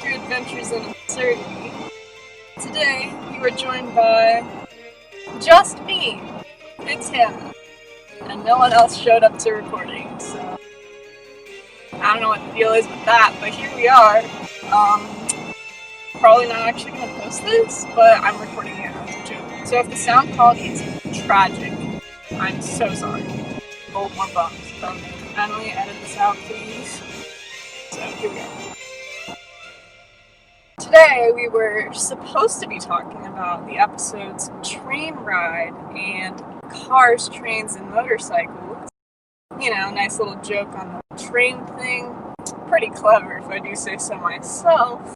Your Adventures in Absurdity. Today, we were joined by just me. It's Hannah. And no one else showed up to recording, so I don't know what the deal is with that, but here we are. Probably not actually going to post this, but I'm recording it as a joke. So if the sound quality is tragic, I'm so sorry. Oh, more bumps. Emily, edit this out, please. So here we go. Today we were supposed to be talking about the episodes Train Ride and Cars, Trains, and Motorcycles. You know, nice little joke on the train thing. Pretty clever if I do say so myself.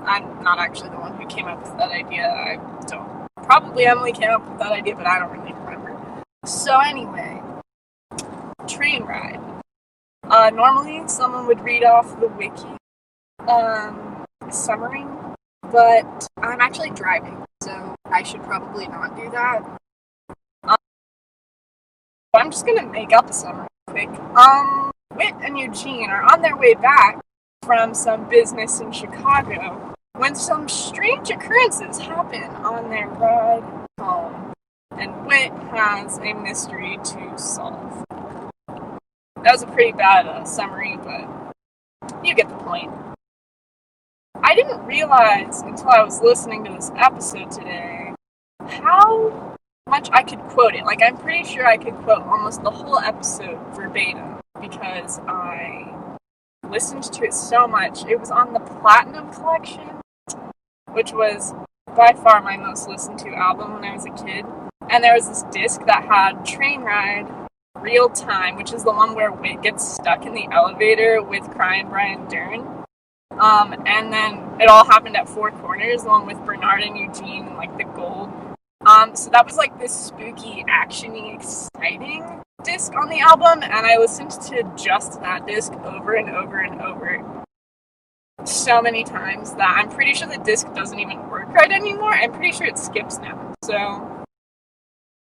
I'm not actually the one who came up with that idea. Probably Emily came up with that idea, but I don't really remember. So anyway, Train Ride. Normally someone would read off the wiki summary, but I'm actually driving, so I should probably not do that. I'm just gonna make up a summary quick. Whit and Eugene are on their way back from some business in Chicago when some strange occurrences happen on their ride home, and Whit has a mystery to solve. That was a pretty bad summary, but you get the point. I didn't realize until I was listening to this episode today how much I could quote it. Like, I'm pretty sure I could quote almost the whole episode verbatim because I listened to it so much. It was on the Platinum Collection, which was by far my most listened to album when I was a kid. And there was this disc that had Train Ride, Real Time, which is the one where Whit gets stuck in the elevator with crying Brian Dern. And then it all happened at Four Corners, the one with Bernard and Eugene and like the gold. So that was like this spooky, actiony, exciting disc on the album, and I listened to just that disc over and over and over so many times that I'm pretty sure the disc doesn't even work right anymore. I'm pretty sure it skips now. So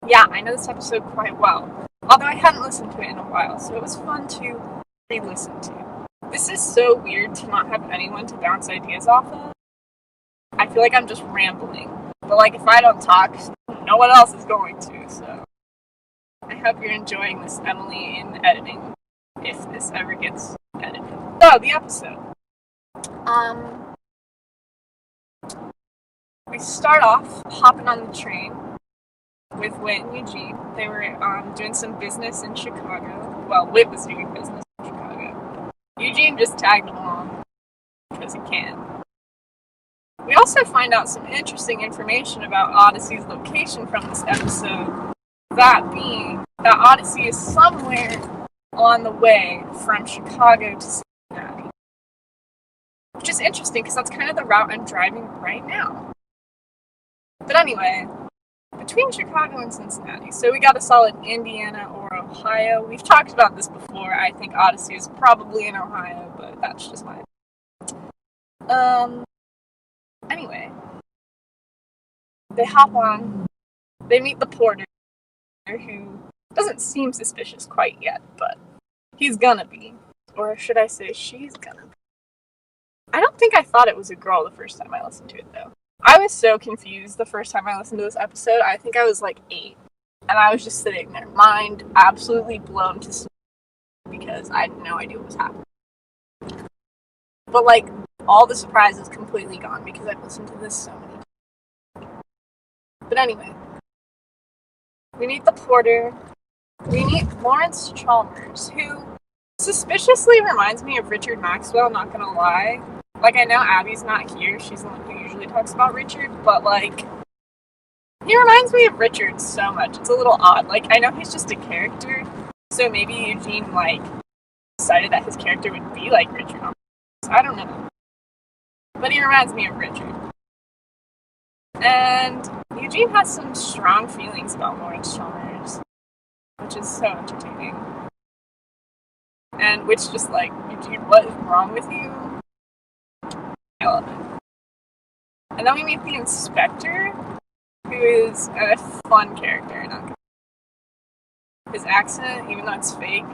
yeah, I know this episode quite well, although I hadn't listened to it in a while, so it was fun to re-listen to. This is so weird to not have anyone to bounce ideas off of. I feel like I'm just rambling. But like, if I don't talk, no one else is going to, so I hope you're enjoying this, Emily, in editing, if this ever gets edited. So, the episode. We start off hopping on the train with Whit and Eugene. They were doing some business in Chicago. Well, Whit was doing business in Chicago. Eugene just tagged along because he can. We also find out some interesting information about Odyssey's location from this episode, that being that Odyssey is somewhere on the way from Chicago to Cincinnati. Which is interesting because that's kind of the route I'm driving right now. But anyway, between Chicago and Cincinnati, so we got a solid Indiana or Ohio. We've talked about this before. I think Odyssey is probably in Ohio, but that's just my Anyway, they hop on, they meet the porter, who doesn't seem suspicious quite yet, but he's gonna be. Or should I say she's gonna be. I don't think I thought it was a girl the first time I listened to it, though. I was so confused the first time I listened to this episode. I think I was like 8, and I was just sitting there, mind absolutely blown to sleep, because I had no idea what was happening. But like, all the surprise is completely gone because I've listened to this so many times. But anyway, we meet the porter. We meet Lawrence Chalmers, who suspiciously reminds me of Richard Maxwell, not gonna lie. Like, I know Abby's not here. She's the one who usually talks about Richard, but like, he reminds me of Richard so much. It's a little odd. Like, I know he's just a character, so maybe Eugene, like, decided that his character would be like Richard. I don't know. But he reminds me of Richard. And Eugene has some strong feelings about Lawrence Chalmers, which is so entertaining. And which just like, Eugene, what is wrong with you? I love it. And then we meet the inspector, who is a fun character. His accent, even though it's fake,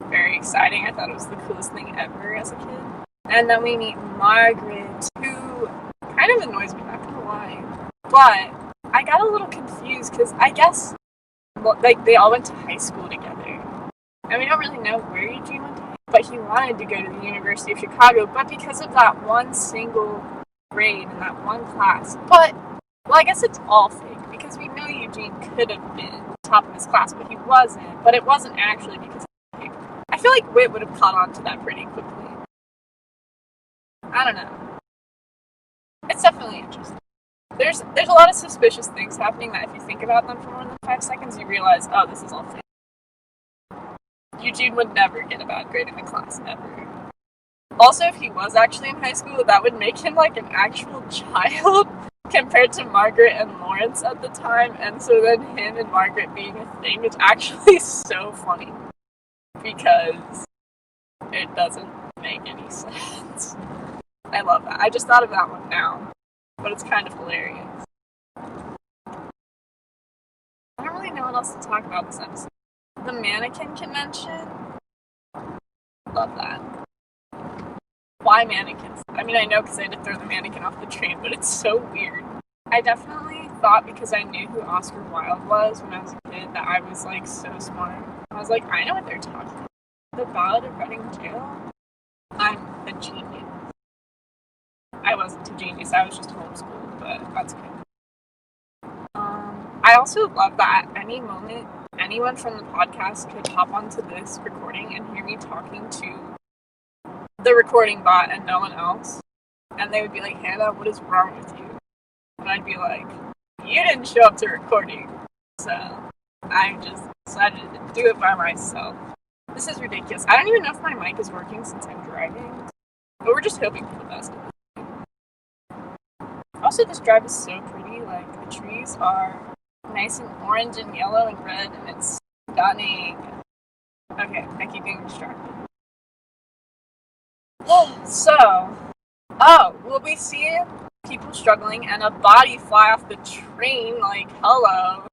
very exciting. I thought it was the coolest thing ever as a kid. And then we meet Margaret, who kind of annoys me, not gonna lie. But I got a little confused because I guess, like, they all went to high school together. And we don't really know where Eugene went to high school, but he wanted to go to the University of Chicago, but because of that one single grade in that one class. But, well, I guess it's all fake, because we know Eugene could have been top of his class, but he wasn't. But it wasn't actually because of fake. I feel like Whit would have caught on to that pretty quickly. I don't know. It's definitely interesting. There's a lot of suspicious things happening that if you think about them for more than 5 seconds, you realize, oh, this is all fake. Eugene would never get a bad grade in a class, ever. Also, if he was actually in high school, that would make him like an actual child compared to Margaret and Lawrence at the time, and so then him and Margaret being a thing is actually so funny because it doesn't make any sense. I love that. I just thought of that one now, but it's kind of hilarious. I don't really know what else to talk about this episode. The mannequin convention. Love that. Why mannequins? I mean, I know because I had to throw the mannequin off the train, but it's so weird. I definitely thought because I knew who Oscar Wilde was when I was a kid that I was, like, so smart. I was like, I know what they're talking about. The Ballad of Reading Gaol? I'm a genius. I wasn't a genius, I was just homeschooled, but that's good. I also love that at any moment, anyone from the podcast could hop onto this recording and hear me talking to the recording bot and no one else. And they would be like, Hannah, what is wrong with you? And I'd be like, you didn't show up to recording. So I just decided to do it by myself. This is ridiculous. I don't even know if my mic is working since I'm driving. But we're just hoping for the best. Also, this drive is so pretty. Like, the trees are nice and orange and yellow and red, and it's stunning. Okay, I keep getting distracted. So, will we see people struggling and a body fly off the train? Like, hello.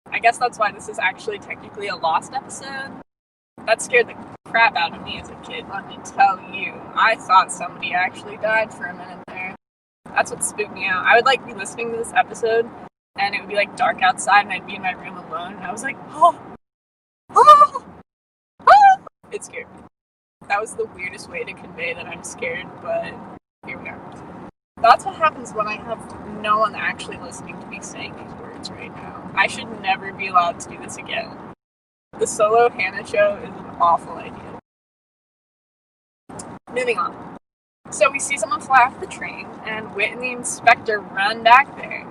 I guess that's why this is actually technically a lost episode. That scared the crap out of me as a kid, let me tell you. I thought somebody actually died for a minute there. That's what spooked me out. I would, like, be listening to this episode, and it would be, like, dark outside, and I'd be in my room alone, and I was like, it scared me. That was the weirdest way to convey that I'm scared, but here we are. That's what happens when I have no one actually listening to me saying these words right now. I should never be allowed to do this again. The solo Hannah show is an awful idea. Moving on. So we see someone fly off the train, and Whit and the inspector run back there.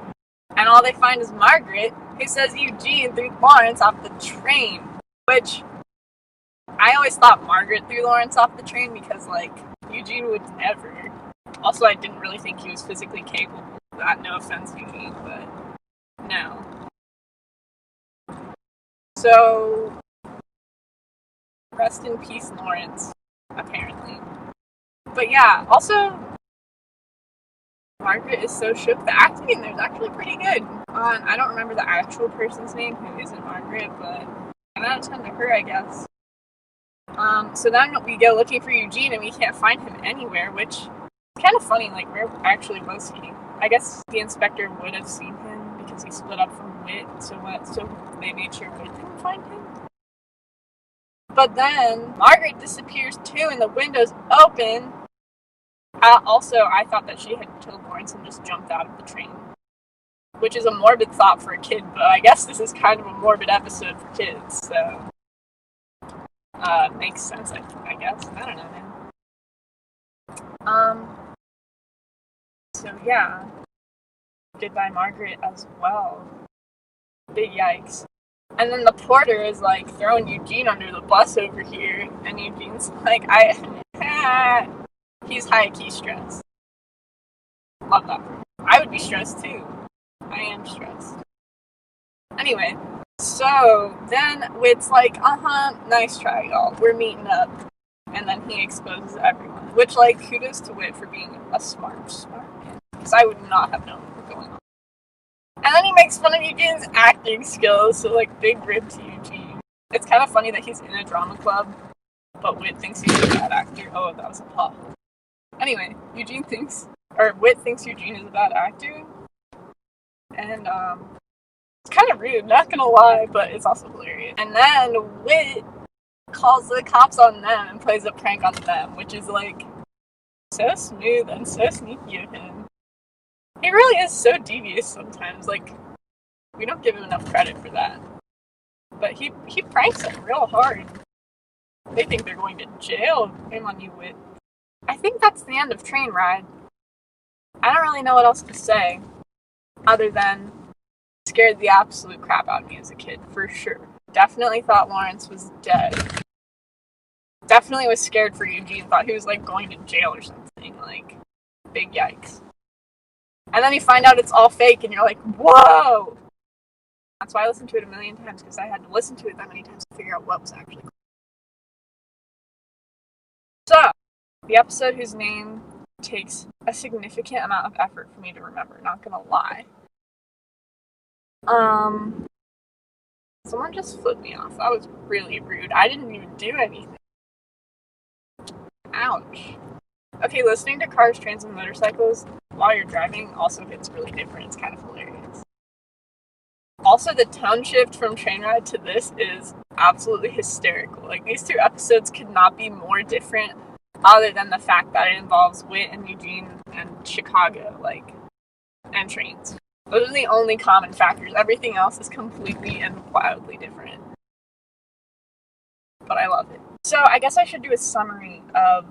And all they find is Margaret, who says Eugene threw Lawrence off the train. Which, I always thought Margaret threw Lawrence off the train because, like, Eugene would never. Also, I didn't really think he was physically capable of that. No offense, Eugene, but no. So, rest in peace, Lawrence, apparently. But yeah, also, Margaret is so shook. The acting in there is actually pretty good. I don't remember the actual person's name who isn't Margaret, but I'm out of 10 to her, I guess. So then we go looking for Eugene and we can't find him anywhere, which is kind of funny. Like, where actually was he? I guess the inspector would have seen him because he split up from Whit, so they made sure Whit didn't find him. But then Margaret disappears too and the window's open. Also, I thought that she had killed Lawrence and just jumped out of the train, which is a morbid thought for a kid, but I guess this is kind of a morbid episode for kids, so makes sense, I guess. I don't know, man. So yeah, goodbye Margaret as well. Big yikes. And then the porter is like throwing Eugene under the bus over here, and Eugene's like, he's high-key stressed. Love that. I would be stressed too. I am stressed. Anyway, so then Whit's like, nice try, y'all. We're meeting up. And then he exposes everyone. Which, like, kudos to Whit for being a smart man. Because I would not have known what was going on. And then he makes fun of Eugene's acting skills, so, like, big rip to Eugene. It's kind of funny that he's in a drama club, but Whit thinks he's a bad actor. Oh, that was a pop. Anyway, Whit thinks Eugene is a bad actor, and it's kind of rude, not gonna lie, but it's also hilarious. And then Whit calls the cops on them and plays a prank on them, which is like so smooth and so sneaky of him. He really is so devious sometimes. Like, we don't give him enough credit for that. But he pranks them real hard. They think they're going to jail. Shame on you, Whit. I think that's the end of Train Ride. I don't really know what else to say, other than scared the absolute crap out of me as a kid, for sure. Definitely thought Lawrence was dead. Definitely was scared for Eugene, thought he was like going to jail or something. Like, big yikes. And then you find out it's all fake and you're like, whoa! That's why I listened to it a million times, because I had to listen to it that many times to figure out what was actually going on. So, the episode whose name takes a significant amount of effort for me to remember, not gonna lie. Someone just flipped me off. That was really rude. I didn't even do anything. Ouch. Okay, listening to Cars, Trains, and Motorcycles while you're driving also hits really different. It's kind of hilarious. Also, the tone shift from Train Ride to this is absolutely hysterical. Like, these two episodes could not be more different, other than the fact that it involves Whit and Eugene and Chicago, like, and trains. Those are the only common factors. Everything else is completely and wildly different. But I love it. So, I guess I should do a summary of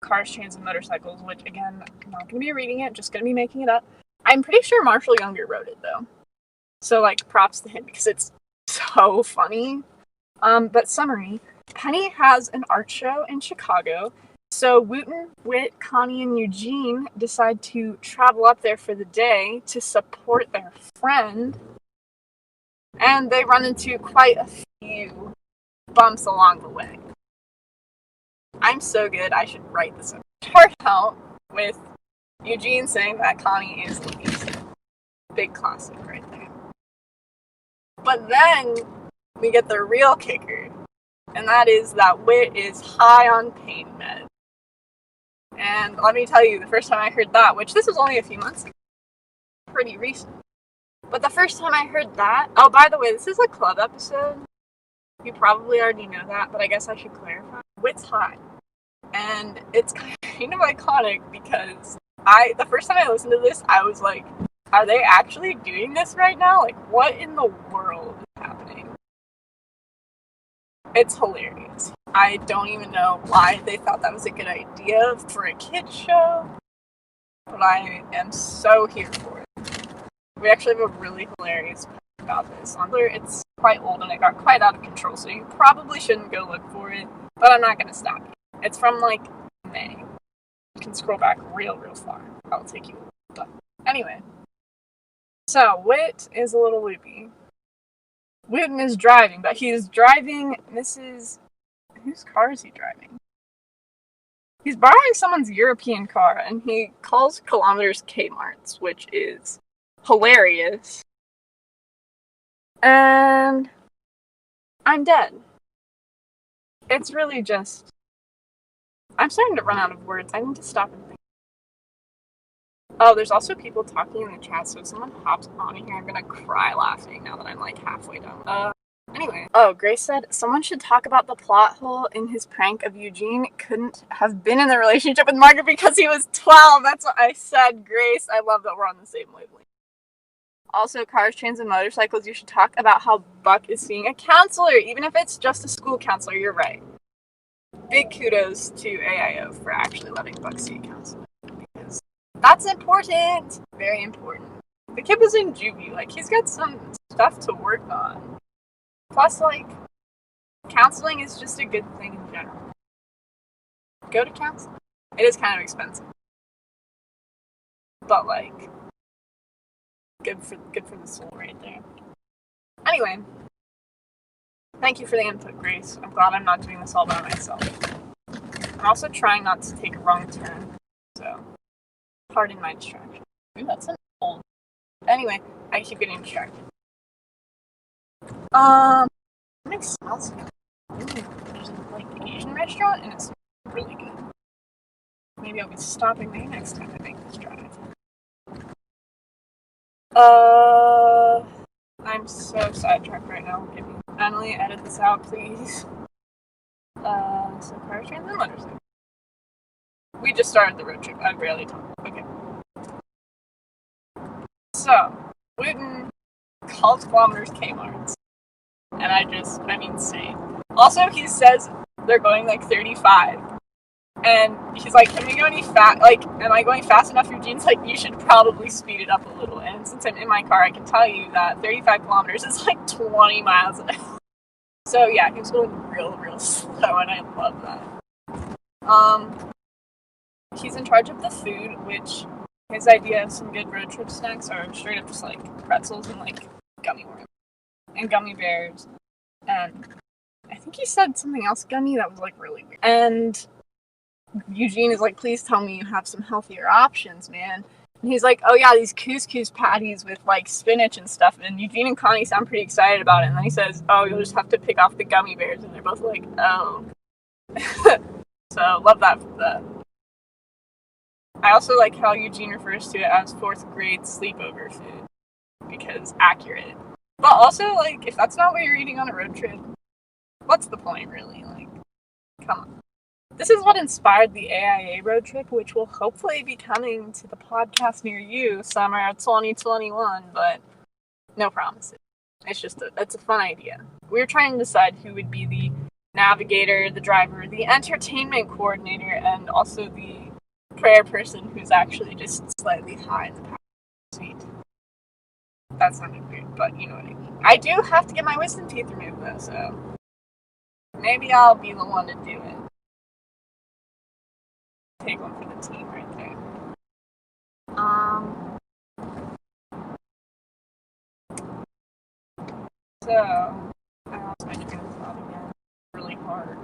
Cars, Trains, and Motorcycles, which, again, I'm not going to be reading it, just going to be making it up. I'm pretty sure Marshall Younger wrote it, though. So, like, props to him, because it's so funny. But summary, Penny has an art show in Chicago, so Wooten, Whit, Connie, and Eugene decide to travel up there for the day to support their friend, and they run into quite a few bumps along the way. I'm so good, I should write this up. Start out with Eugene saying that Connie is Louise. Big classic right there. But then we get the real kicker, and that is that Whit is high on pain meds. And let me tell you, the first time I heard that, which this was only a few months ago, pretty recent, but the first time I heard that, oh, by the way, this is a club episode. You probably already know that, but I guess I should clarify. Whit's high. And it's kind of iconic because the first time I listened to this, I was like, are they actually doing this right now? Like, what in the world is happening? It's hilarious. I don't even know why they thought that was a good idea for a kid's show, but I am so here for it. We actually have a really hilarious post about this on Tumblr. It's quite old and it got quite out of control, so you probably shouldn't go look for it, but I'm not going to stop you. It's from, like, May. You can scroll back real far. I'll take you. But anyway. So, Whit is a little loopy. Wooten is driving, but he's driving Mrs. Whose car is he driving? He's borrowing someone's European car, and he calls kilometers Kmart's, which is hilarious. And I'm dead. It's really just... I'm starting to run out of words. I need to stop and think. Oh, there's also people talking in the chat, so if someone hops on here, I'm gonna cry laughing now that I'm like halfway done. Anyway. Oh, Grace said, someone should talk about the plot hole in his prank of Eugene couldn't have been in the relationship with Margaret because he was 12. That's what I said, Grace. I love that we're on the same wavelength. Also, Cars, Trains, and Motorcycles, you should talk about how Buck is seeing a counselor, even if it's just a school counselor. You're right. Big kudos to AIO for actually letting Buck see a counselor, because that's important. Very important. The kid was in juvie. Like, he's got some stuff to work on. Plus, like, counseling is just a good thing in general. Go to counseling. It is kind of expensive. But, like, good for the soul right there. Anyway. Thank you for the input, Grace. I'm glad I'm not doing this all by myself. I'm also trying not to take a wrong turn, so pardon my distraction. Ooh, that's an old... Anyway, I keep getting distracted. It smells good. There's a, like, Asian restaurant, and it's really good. maybe I'll be stopping there next time I make this drive. I'm so sidetracked right now. Give me Emily, edit this out, please. So cars, trains, and motorcycles. We just started the road trip. I barely talked. Okay. So, Witten calls kilometers Kmart's. And I mean, same. Also, he says they're going like 35. And he's like, can we go any fast? Like, am I going fast enough? Eugene's like, you should probably speed it up a little. And since I'm in my car, I can tell you that 35 kilometers is like 20 miles an hour. So yeah, he was going real slow, and I love that. He's in charge of the food, which his idea of some good road trip snacks are straight up just like pretzels and like gummy worms and gummy bears. And I think he said something else gummy that was like really weird. And Eugene is like, please tell me you have some healthier options, man. And he's like, oh yeah, these couscous patties with like spinach and stuff. And Eugene and Connie sound pretty excited about it. And then he says, oh, you'll just have to pick off the gummy bears. And they're both like, oh. So love that for them. I also like how Eugene refers to it as 4th grade sleepover food. Because accurate. But also, like, if that's not what you're eating on a road trip, what's the point, really? Like, come on. This is what inspired the AIA road trip, which will hopefully be coming to the podcast near you summer 2021, but no promises. It's a fun idea. We were trying to decide who would be the navigator, the driver, the entertainment coordinator, and also the prayer person who's actually just slightly high in the passenger seat. That sounded weird, but you know what I mean. I do have to get my wisdom teeth removed, though, so maybe I'll be the one to do it. Take one for the team right there. So, I lost my train of thought again. Really hard.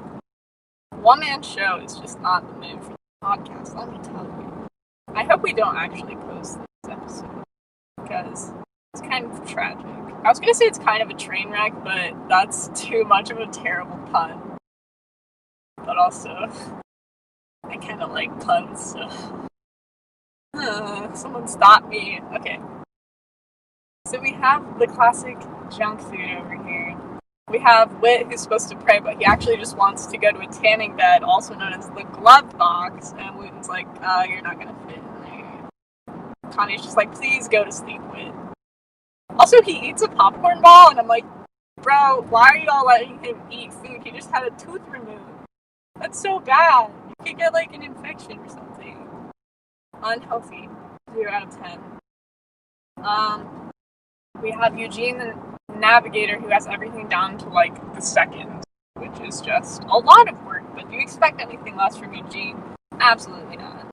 One-man show is just not the move for the podcast, let me tell you. I hope we don't actually post this episode, because it's kind of tragic. I was gonna say it's kind of a train wreck, but that's too much of a terrible pun. But also, I kind of like puns, so... someone stop me. Okay. So we have the classic junk food over here. We have Whit, who's supposed to pray, but he actually just wants to go to a tanning bed, also known as the glove box, and Wooten's like, you're not gonna fit in there. Connie's just like, please go to sleep, Whit. Also, he eats a popcorn ball, and I'm like, bro, why are y'all letting him eat food? He just had a tooth removed. That's so bad. You could get, like, an infection or something. Unhealthy. 0 out of 10. We have Eugene, the navigator, who has everything down to, like, the second, which is just a lot of work. But do you expect anything less from Eugene? Absolutely not.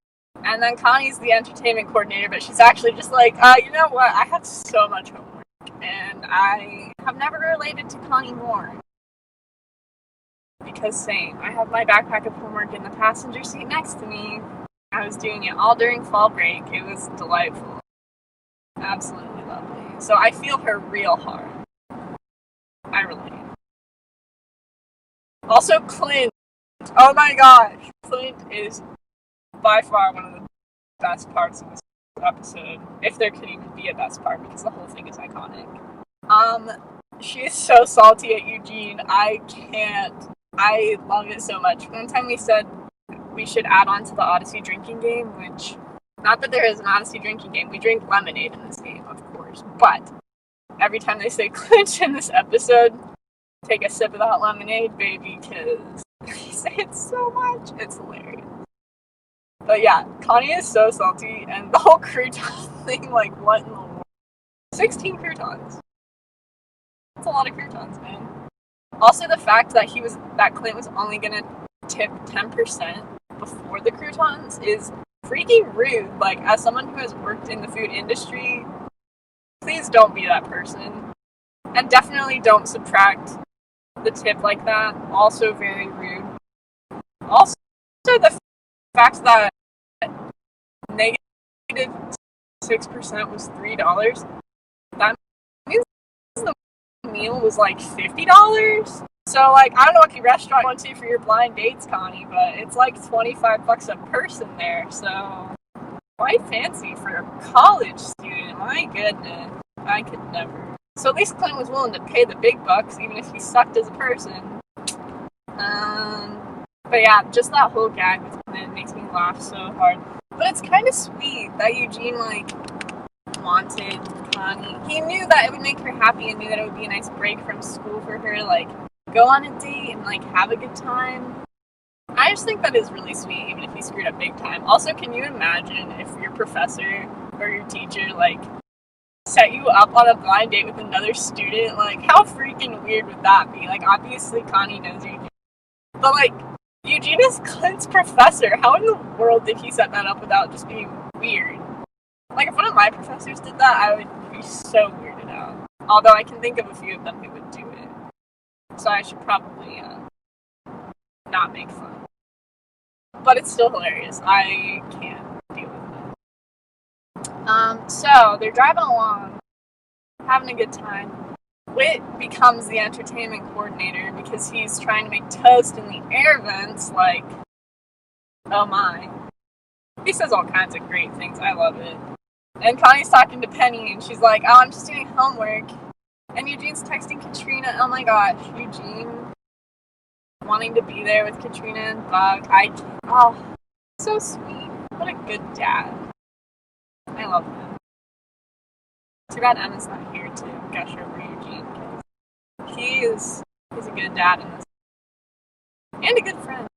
And then Connie's the entertainment coordinator, but she's actually just like, you know what? I have so much homework, and I have never related to Connie more. Because same. I have my backpack of homework in the passenger seat next to me. I was doing it all during fall break. It was delightful. Absolutely lovely. So I feel her real hard. I relate. Also, Clint. Oh my gosh. Clint is by far one of the best parts of this episode. If there could even be a best part, because the whole thing is iconic. She is so salty at Eugene. I can't. I love it so much. One time we said we should add on to the Odyssey drinking game, which, not that there is an Odyssey drinking game, we drink lemonade in this game, of course, but every time they say clinch in this episode, take a sip of that lemonade, baby, because they say it so much. It's hilarious. But yeah, Connie is so salty, and the whole crouton thing, like, what in the world? 16 croutons. That's a lot of croutons, man. Also, the fact that Clint was only gonna tip 10% before the croutons is freaking rude. Like, as someone who has worked in the food industry, please don't be that person. And definitely don't subtract the tip like that. Also very rude. Also, the fact that negative 6% was $3, that means the meal was like $50. So, like, I don't know what restaurant you went to for your blind dates, Connie, but it's like $25 a person there, so quite fancy for a college student. My goodness. I could never. So at least Clint was willing to pay the big bucks, even if he sucked as a person. But yeah, just that whole gag with Clint makes me laugh so hard. But it's kind of sweet that Eugene, like, wanted Connie. He knew that it would make her happy and knew that it would be a nice break from school for her, like, go on a date and, like, have a good time. I just think that is really sweet, even if he screwed up big time. Also, can you imagine if your professor or your teacher, like, set you up on a blind date with another student? Like, how freaking weird would that be? Like, obviously Connie knows Eugene, but, like, Eugene is Clint's professor. How in the world did he set that up without just being weird? Like, if one of my professors did that, I would be so weirded out. Although I can think of a few of them who would do it. So I should probably not make fun. But it's still hilarious. I can't deal with it. So they're driving along, having a good time. Whit becomes the entertainment coordinator because he's trying to make toast in the air vents, like, oh my. He says all kinds of great things. I love it. And Connie's talking to Penny, and she's like, oh, I'm just doing homework. And Eugene's texting Katrina. Oh my gosh, Eugene wanting to be there with Katrina and Bug. So sweet. What a good dad. I love him. Too bad Emma's not here to gush over Eugene. He's a good dad in this. And a good friend.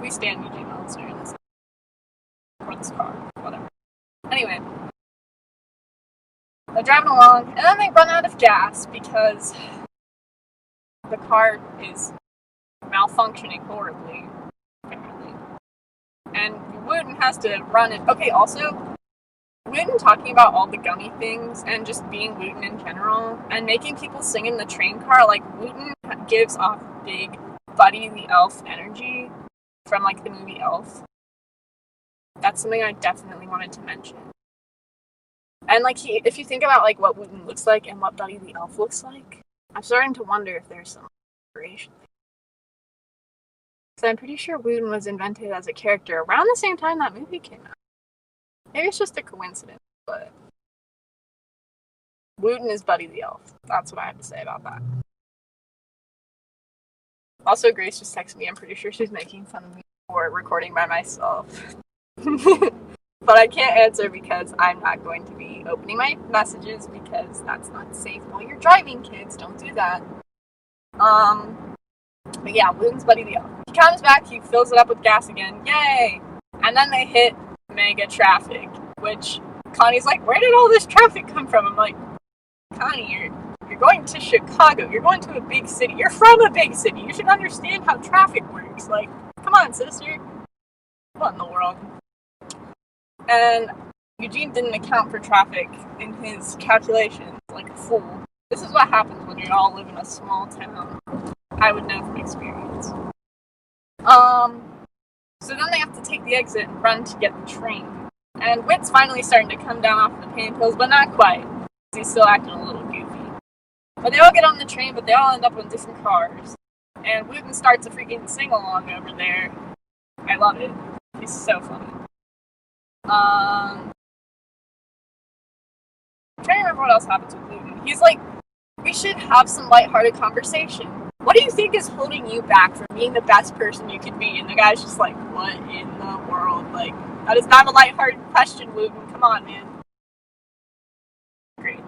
We stand Eugene Meltzer in this. Or this car. Whatever. Anyway. They're driving along, and then they run out of gas because the car is malfunctioning horribly, apparently. And Wooten has to run it. Okay, also, Wooten talking about all the gummy things and just being Wooten in general and making people sing in the train car, like, Wooten gives off big Buddy the Elf energy from, like, the movie Elf. That's something I definitely wanted to mention. And, like, if you think about, like, what Wooten looks like and what Buddy the Elf looks like, I'm starting to wonder if there's some inspiration. So I'm pretty sure Wooten was invented as a character around the same time that movie came out. Maybe it's just a coincidence, but Wooten is Buddy the Elf. That's what I have to say about that. Also, Grace just texted me. I'm pretty sure she's making fun of me for recording by myself. But I can't answer because I'm not going to be opening my messages because that's not safe while you're driving, kids. Don't do that. But yeah, Wooten's Buddy the Elf. He comes back, he fills it up with gas again. Yay! And then they hit mega traffic, which Connie's like, where did all this traffic come from? I'm like, Connie, you're going to Chicago. You're going to a big city. You're from a big city. You should understand how traffic works. Like, come on, sister. What in the world? And Eugene didn't account for traffic in his calculations, like a fool. This is what happens when you all live in a small town. I would know from experience. So then they have to take the exit and run to get the train. And Whit's finally starting to come down off the pain pills, but not quite. He's still acting a little goofy. But they all get on the train, but they all end up in different cars. And Wooten starts a freaking sing-along over there. I love it. He's so funny. I'm trying to remember what else happens with Wooten. He's like, we should have some lighthearted conversation. What do you think is holding you back from being the best person you could be? And the guy's just like, what in the world? Like, that is not a lighthearted question, Wooten. Come on, man. Great.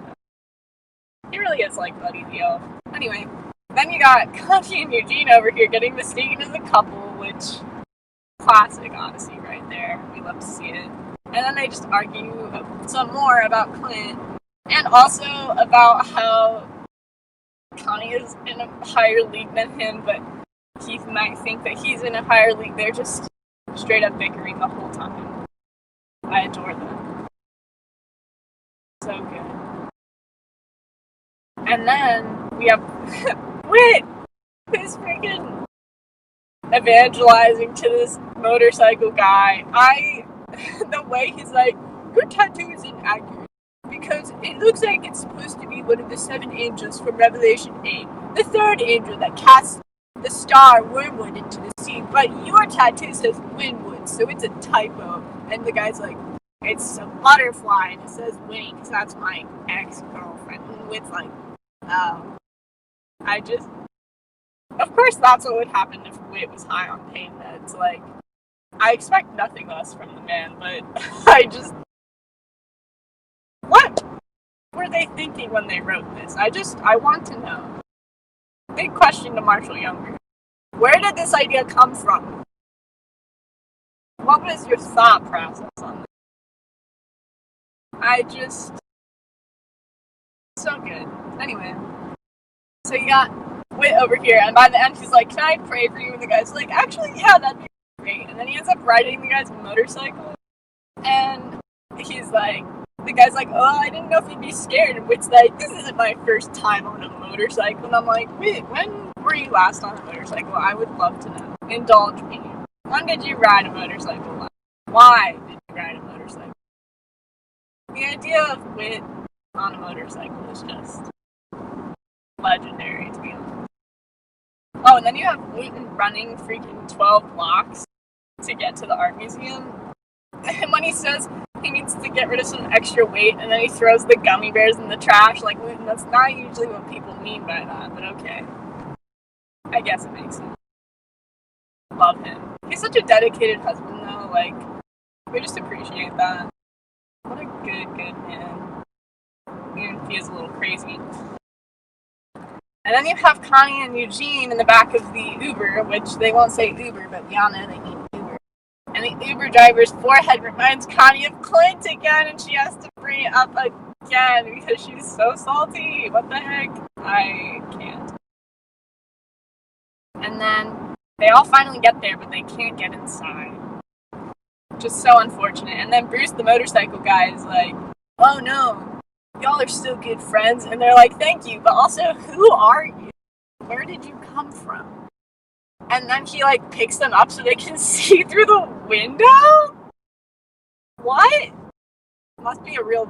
He really is like Buddy the Elf. Anyway, then you got Connie and Eugene over here getting mistaken as a couple, which, classic Odyssey right there. We love to see it. And then they just argue some more about Clint, and also about how Connie is in a higher league than him, but Keith might think that he's in a higher league. They're just straight up bickering the whole time. I adore them. So good. And then we have Whit, who's freaking evangelizing to this motorcycle guy. The way he's like, your tattoo is inaccurate because it looks like it's supposed to be one of the 7 angels from Revelation 8, the third angel that casts the star Wormwood into the sea, but your tattoo says Winwood, so it's a typo. And the guy's like, it's a butterfly, and it says Winnie, because that's my ex-girlfriend. And Wit's like, oh. Of course that's what would happen if Wit was high on pain meds. Like, I expect nothing less from the man, but what were they thinking when they wrote this? I want to know. Big question to Marshall Younger. Where did this idea come from? What was your thought process on this? So good. Anyway, so you got Wit over here, and by the end he's like, can I pray for you? And the guy's like, actually, yeah, that'd be great. And then he ends up riding the guy's motorcycle, and the guy's like, oh, I didn't know if you'd be scared. And Wit's like, this isn't my first time on a motorcycle. And I'm like, wait, when were you last on a motorcycle? I would love to know. Indulge me. When did you ride a motorcycle last? Why did you ride a motorcycle? The idea of Wit on a motorcycle is just legendary, to be honest. Oh, and then you have Wooten running freaking 12 blocks to get to the art museum. And when he says he needs to get rid of some extra weight, and then he throws the gummy bears in the trash, like, Wooten, that's not usually what people mean by that, but okay. I guess it makes sense. Love him. He's such a dedicated husband, though, like, we just appreciate that. What a good man. Even if he is a little crazy. And then you have Connie and Eugene in the back of the Uber, which they won't say Uber, but we all know they mean Uber. And the Uber driver's forehead reminds Connie of Clint again, and she has to bring it up again because she's so salty. What the heck? I can't. And then they all finally get there, but they can't get inside. Which is so unfortunate. And then Bruce, the motorcycle guy, is like, oh no, y'all are still good friends. And they're like, thank you, but also, who are you? Where did you come from? And then he, like, picks them up so they can see through the window? What? Must be a real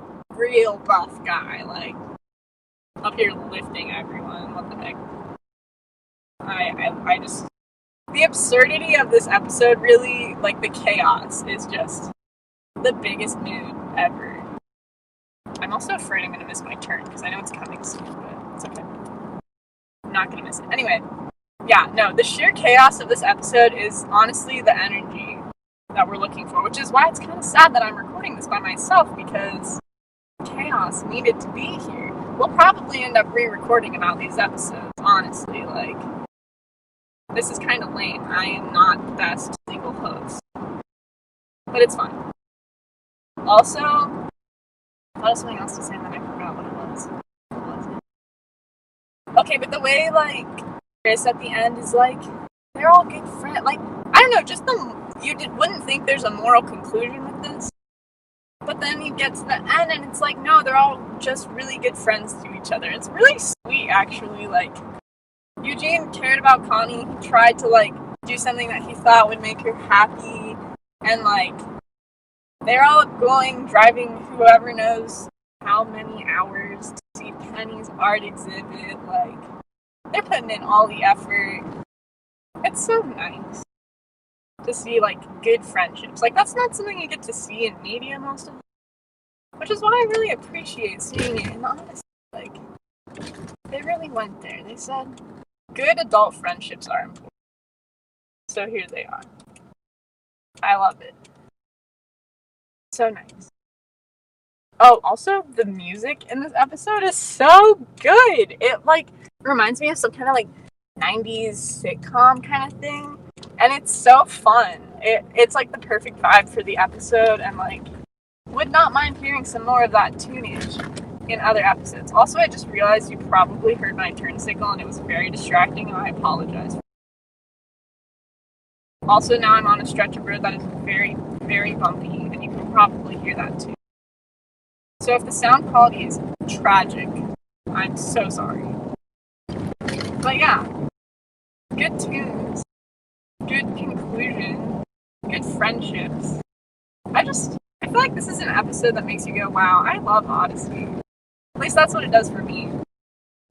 buff guy, like, up here lifting everyone. What the heck? I just... The absurdity of this episode really, like, the chaos is just the biggest mood ever. I'm also afraid I'm going to miss my turn, because I know it's coming soon, but it's okay. I'm not going to miss it. Anyway, yeah, no, the sheer chaos of this episode is honestly the energy that we're looking for, which is why it's kind of sad that I'm recording this by myself, because chaos needed to be here. We'll probably end up re-recording about these episodes, honestly, like... This is kind of lame. I am not the best single host. But it's fine. Also, I thought of something else to say and then I forgot what it was. What was it? Okay, but the way, like, Chris at the end is like, they're all good friends. Like, I don't know, just wouldn't think there's a moral conclusion with this. But then you get to the end and it's like, no, they're all just really good friends to each other. It's really sweet, actually, like... Eugene cared about Connie. He tried to, like, do something that he thought would make her happy. And, like, they're all driving whoever knows how many hours to see Penny's art exhibit. Like, they're putting in all the effort. It's so nice to see, like, good friendships. Like, that's not something you get to see in media most of the time. Which is why I really appreciate seeing it. And honestly, like, they really went there. They said... Good adult friendships are important. So here they are. I love it. So nice. Oh, also, the music in this episode is so good! It, like, reminds me of some kind of, like, 90s sitcom kind of thing. And it's so fun. It's, like, the perfect vibe for the episode, and, like, would not mind hearing some more of that tunage in other episodes. Also, I just realized you probably heard my turn signal and it was very distracting, and I apologize. Also, now I'm on a stretch of road that is very, very bumpy, and you can probably hear that too. So if the sound quality is tragic, I'm so sorry. But yeah, good tunes, good conclusion, good friendships. I feel like this is an episode that makes you go, wow, I love Odyssey. At least that's what it does for me.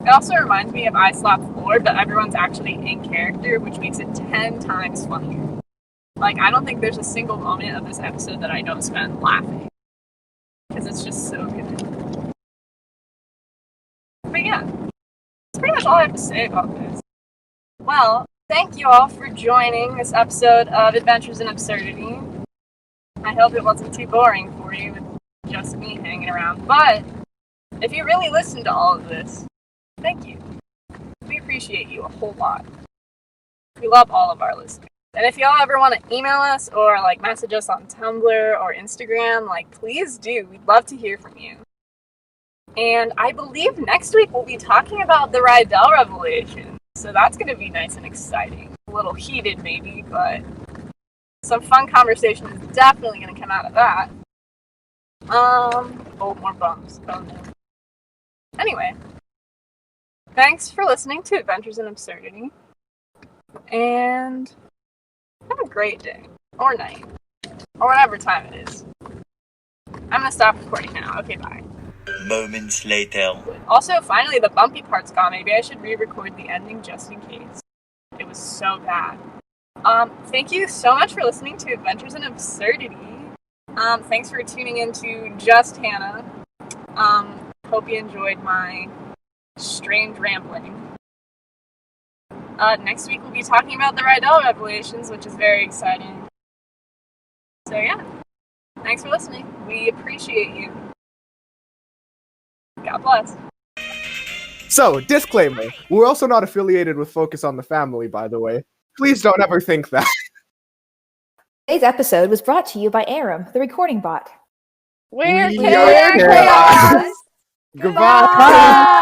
It also reminds me of I Slap Floor, but everyone's actually in character, which makes it 10 times funnier. Like, I don't think there's a single moment of this episode that I don't spend laughing. Because it's just so good. But yeah, that's pretty much all I have to say about this. Well, thank you all for joining this episode of Adventures in Absurdity. I hope it wasn't too boring for you with just me hanging around. But if you really listened to all of this, thank you. We appreciate you a whole lot. We love all of our listeners. And if y'all ever want to email us or like message us on Tumblr or Instagram, like please do. We'd love to hear from you. And I believe next week we'll be talking about the Rydell revelation. So that's going to be nice and exciting. A little heated maybe, but some fun conversation is definitely going to come out of that. Oh, more bums. Oh no. Anyway, thanks for listening to Adventures in Absurdity. And have a great day. Or night. Or whatever time it is. I'm going to stop recording now. Okay, bye. Moments later. Also, finally, the bumpy part's gone. Maybe I should re-record the ending just in case. It was so bad. Thank you so much for listening to Adventures in Absurdity. Thanks for tuning into Just Hannah. Hope you enjoyed my strange rambling. Next week we'll be talking about the Rydell revelations, which is very exciting. So yeah, thanks for listening. We appreciate you. God bless. So, disclaimer, we're also not affiliated with Focus on the Family, by the way. Please don't ever think that. Today's episode was brought to you by Aram, the recording bot. We're We chaos. are chaos. Goodbye.